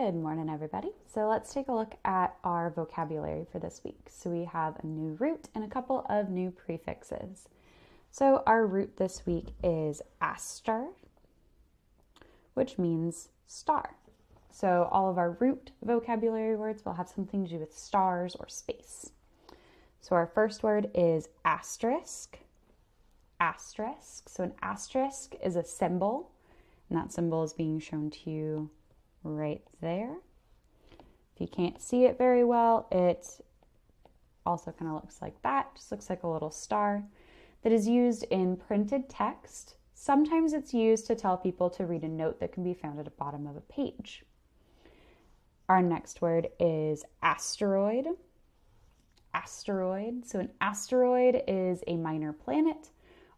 Good morning, everybody. So let's take a look at our vocabulary for this week. So we have a new root and a couple of new prefixes. So our root this week is aster, which means star. So all of our root vocabulary words will have something to do with stars or space. So our first word is asterisk. Asterisk. So an asterisk is a symbol, and that symbol is being shown to you right there. If you can't see it very well, it also kind of looks like that. Just looks like a little star that is used in printed text. Sometimes it's used to tell people to read a note that can be found at the bottom of a page. Our next word is asteroid. Asteroid. So an asteroid is a minor planet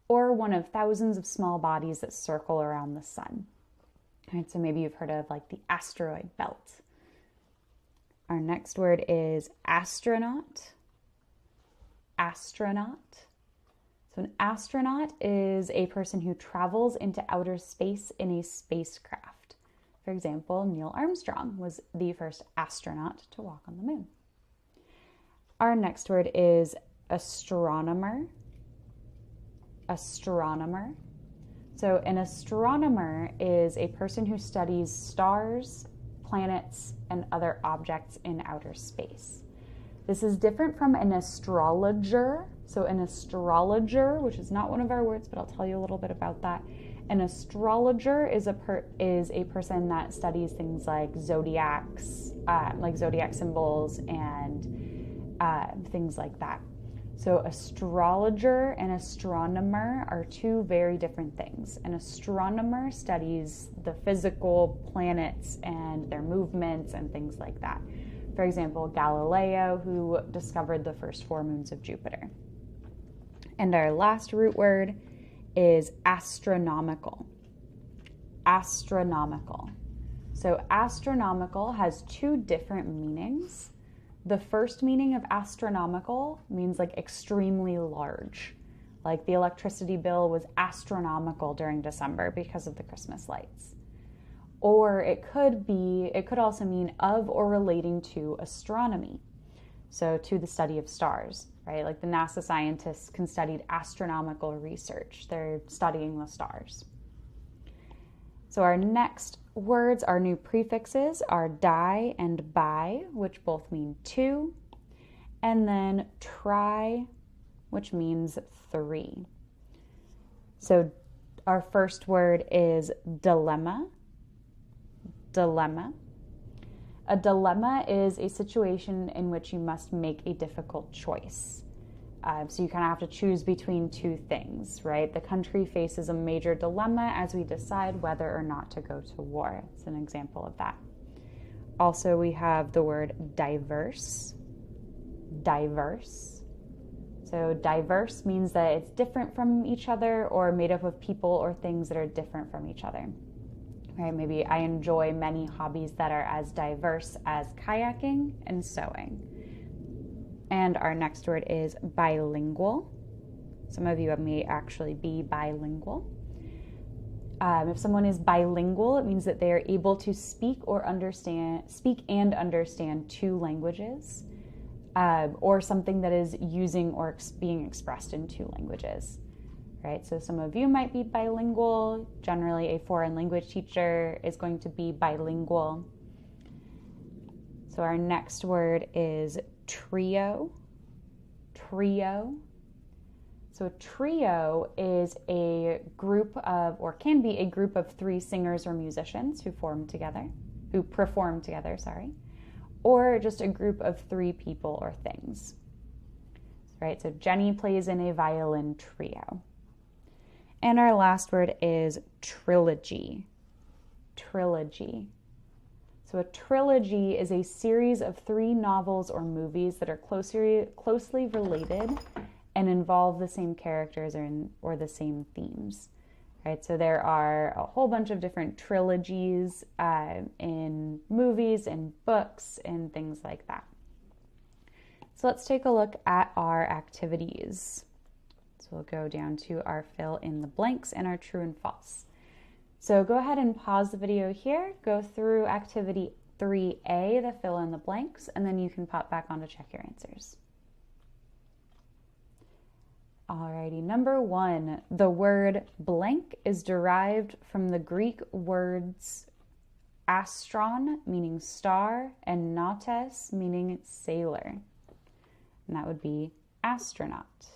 or one of thousands of small bodies that circle around the sun. All right, so maybe you've heard of like the asteroid belt. Our next word is astronaut. Astronaut. So an astronaut is a person who travels into outer space in a spacecraft. For example, Neil Armstrong was the first astronaut to walk on the moon. Our next word is astronomer. Astronomer. So an astronomer is a person who studies stars, planets, and other objects in outer space. This is different from an astrologer. So an astrologer, which is not one of our words, but I'll tell you a little bit about that. An astrologer is a person that studies things like zodiacs, like zodiac symbols and things like that. So astrologer and astronomer are two very different things. An astronomer studies the physical planets and their movements and things like that. For example, Galileo, who discovered the first 4 moons of Jupiter. And our last root word is astronomical. Astronomical. So astronomical has 2 different meanings. The first meaning of astronomical means like extremely large. Like the electricity bill was astronomical during December because of the Christmas lights. Or it could also mean of or relating to astronomy. So to the study of stars, right? Like the NASA scientists can study astronomical research. They're studying the stars. So our next words, our new prefixes are die and bi, which both mean 2, and then tri, which means 3. So our first word is dilemma. Dilemma. A dilemma is a situation in which you must make a difficult choice. So you kind of have to choose between 2 things, right? The country faces a major dilemma as we decide whether or not to go to war. It's an example of that. Also, we have the word diverse. Diverse. So diverse means that it's different from each other or made up of people or things that are different from each other. Right? Maybe I enjoy many hobbies that are as diverse as kayaking and sewing. And our next word is bilingual. Some of you may actually be bilingual. If someone is bilingual, it means that they are able to speak and understand 2 languages, or something that is using or being expressed in 2 languages. Right? So some of you might be bilingual. Generally, a foreign language teacher is going to be bilingual. So our next word is trio. Trio. So a trio is a group of, or can be a group of 3 singers or musicians who perform together, or just a group of 3 people or things. Right? So Jenny plays in a violin trio. And our last word is trilogy. Trilogy. So a trilogy is a series of 3 novels or movies that are closely related and involve the same characters or the same themes. Right? So there are a whole bunch of different trilogies in movies and books and things like that. So let's take a look at our activities. So we'll go down to our fill in the blanks and our true and false. So go ahead and pause the video here, go through activity 3A to fill in the blanks, and then you can pop back on to check your answers. Alrighty, number 1, the word blank is derived from the Greek words astron, meaning star, and nautes, meaning sailor. And that would be astronaut.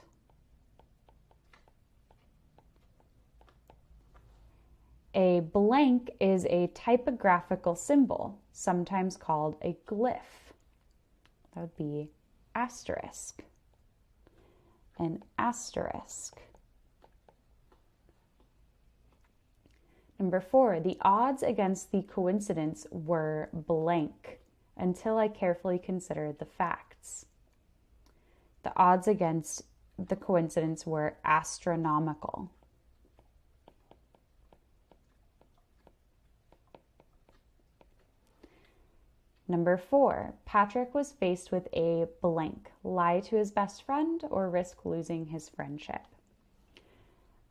A blank is a typographical symbol, sometimes called a glyph. That would be asterisk. An asterisk. Number 4, the odds against the coincidence were blank until I carefully considered the facts. The odds against the coincidence were astronomical. Number 4, Patrick was faced with a blank, lie to his best friend or risk losing his friendship.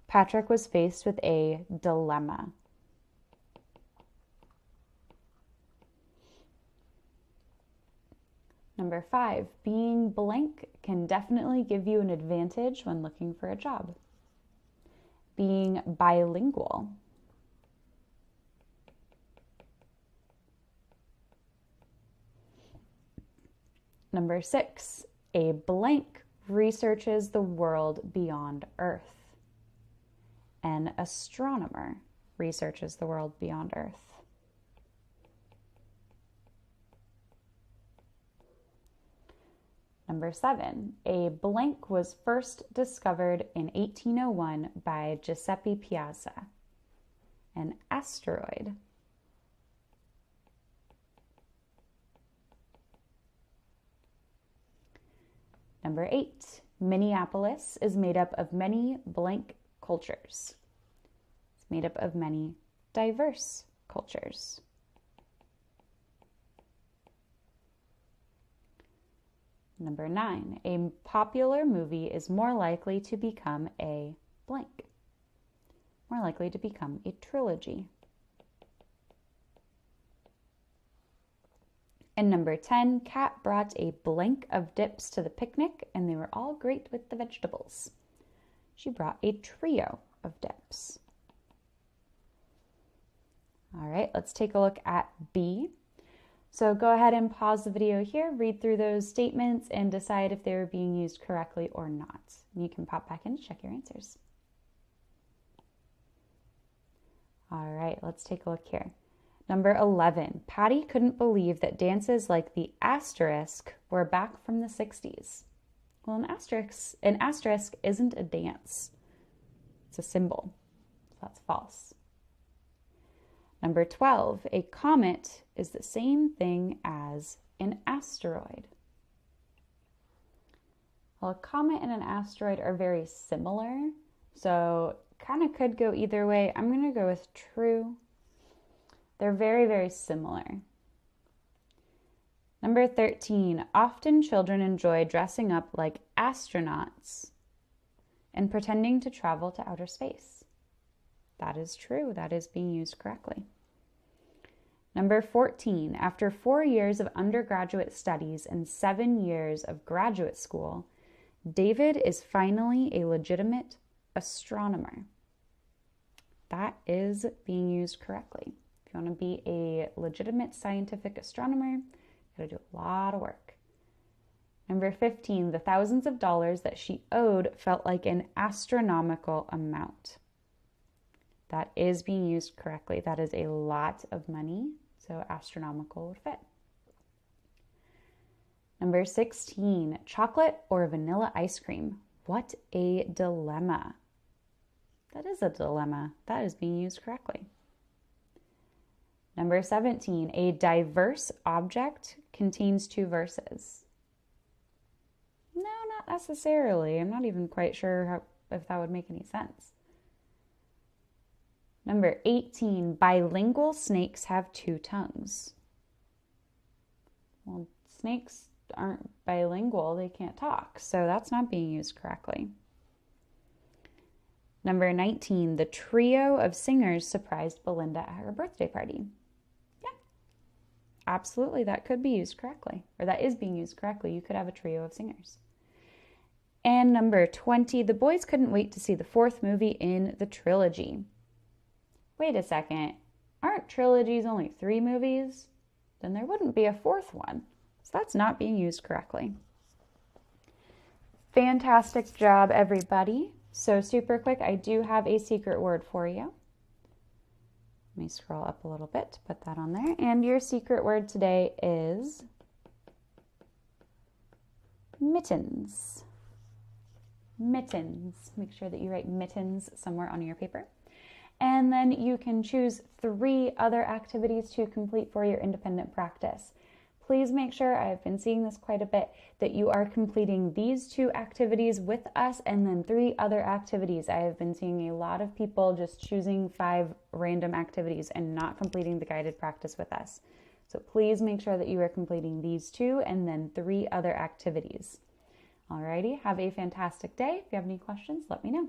Patrick was faced with a dilemma. Number 5, being blank can definitely give you an advantage when looking for a job. Being bilingual. Number 6, a blank researches the world beyond Earth. An astronomer researches the world beyond Earth. Number 7, a blank was first discovered in 1801 by Giuseppe Piazza. An asteroid. Number 8, Minneapolis is made up of many blank cultures. It's made up of many diverse cultures. Number 9, a popular movie is more likely to become a blank. More likely to become a trilogy. And number 10, Kat brought a blank of dips to the picnic, and they were all great with the vegetables. She brought a trio of dips. All right, let's take a look at B. So go ahead and pause the video here, read through those statements, and decide if they were being used correctly or not. And you can pop back in to check your answers. All right, let's take a look here. Number 11, Patty couldn't believe that dances like the Asterisk were back from the 60s. Well, an asterisk isn't a dance. It's a symbol. So that's false. Number 12, a comet is the same thing as an asteroid. Well, a comet and an asteroid are very similar, so kind of could go either way. I'm going to go with true. They're very, very similar. Number 13, often children enjoy dressing up like astronauts and pretending to travel to outer space. That is true. That is being used correctly. Number 14, after 4 years of undergraduate studies and 7 years of graduate school, David is finally a legitimate astronomer. That is being used correctly. If you want to be a legitimate scientific astronomer, you got to do a lot of work. Number 15, the thousands of dollars that she owed felt like an astronomical amount. That is being used correctly. That is a lot of money, so astronomical would fit. Number 16, chocolate or vanilla ice cream. What a dilemma. That is a dilemma. That is being used correctly. Number 17, a diverse object contains 2 verses. No, not necessarily. I'm not even quite sure if that would make any sense. Number 18, bilingual snakes have 2 tongues. Well, snakes aren't bilingual. They can't talk, so that's not being used correctly. Number 19, the trio of singers surprised Belinda at her birthday party. Yeah, absolutely, that could be used correctly, or that is being used correctly. You could have a trio of singers. And number 20, the boys couldn't wait to see the fourth movie in the trilogy. Wait a second, aren't trilogies only 3 movies? Then there wouldn't be a fourth one. So that's not being used correctly. Fantastic job, everybody. So super quick, I do have a secret word for you. Let me scroll up a little bit to put that on there. And your secret word today is mittens. Mittens. Make sure that you write mittens somewhere on your paper. And then you can choose 3 other activities to complete for your independent practice. Please make sure, I've been seeing this quite a bit, that you are completing these 2 activities with us and then 3 other activities. I have been seeing a lot of people just choosing 5 random activities and not completing the guided practice with us. So please make sure that you are completing these 2 and then 3 other activities. Alrighty, have a fantastic day. If you have any questions, let me know.